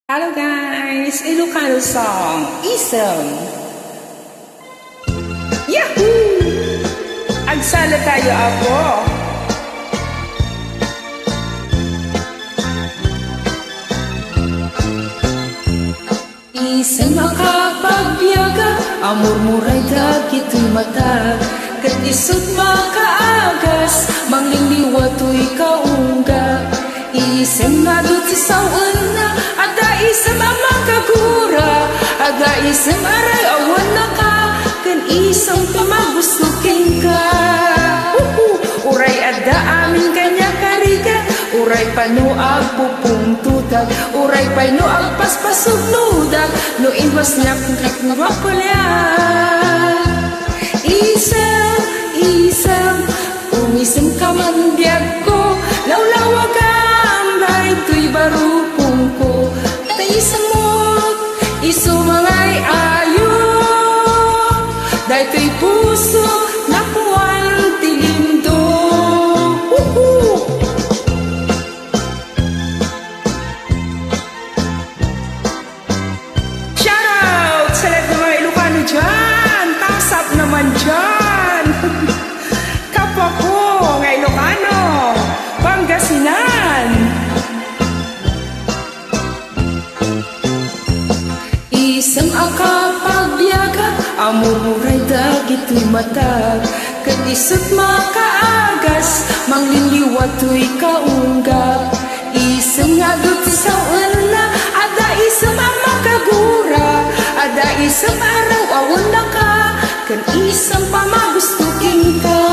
Hello guys, Ilocano song, Ism. Yahoo! Agsala tayo ako. Isang makapagbiyaga, amor muray dagito'y matag. Kat isot makaagas, mangliliwato'y kaungga. Isang nadot sa sawan na, ada isang amakagura. Ada isang aray awan na ka, kan isang pamagustukin ka. Uray ada amin kanya kariga, uray pano agpupung tutag, uray pano agpaspasog nudag, no inwas niya kung wapalyan. Isang, isang, umisang kamandiag ko, lawlawagan, dahil to'y barupong ko. Tay isang mot, isumangay ayo, dahil to'y puso, nakuan tilindo. Shout out sa lahat ng mga Ilocano dyan, thumbs up naman dyan. Kapwa ko nga Ilocano, Pangasinan. Isang akapagbiyaga, amor muray dagito'y matag. Kat isot makaagas, mangliliwato'y kaunggap. Isang ngadot sa una, ada isang amakagura. Ada isang araw awan na ka, kan isang pamagustukin ka.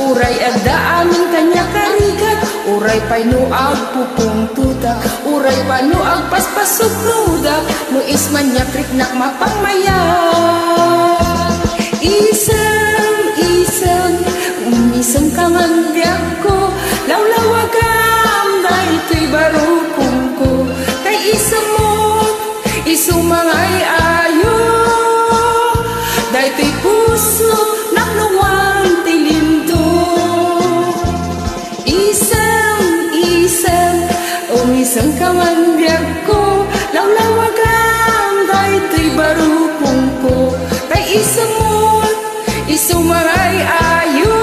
Uray ada amin kanya karigat, uray pa'y agpupung tuta, uray pa'no agpaspasog nudak, no isman niya kriknak mapangmaya. Isang, isang, umisang kamandiag ko, lawlawagam, dahil to'y barupong ko. Kay isang mo, isumangay ayo, dahil to'y puso, nakluwang tilindo. Isang, isang, umisang kamandiag ko, lawlawagan, dahil to'y barupong ko. Kay isang mo, isumangay ayo,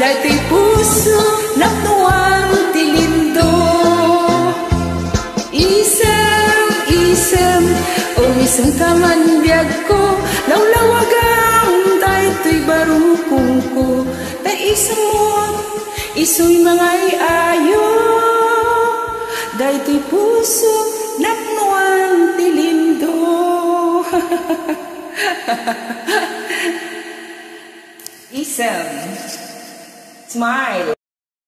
dahil to'y puso, nakluwang tilindo. Isang, isang, umisang kamandiag ko, lawlawagan, dahil to'y barupong ko. Kay isang mo, isu'y mangay ayo, dahil to'y puso, nakluwang tilindo. Isang, smile.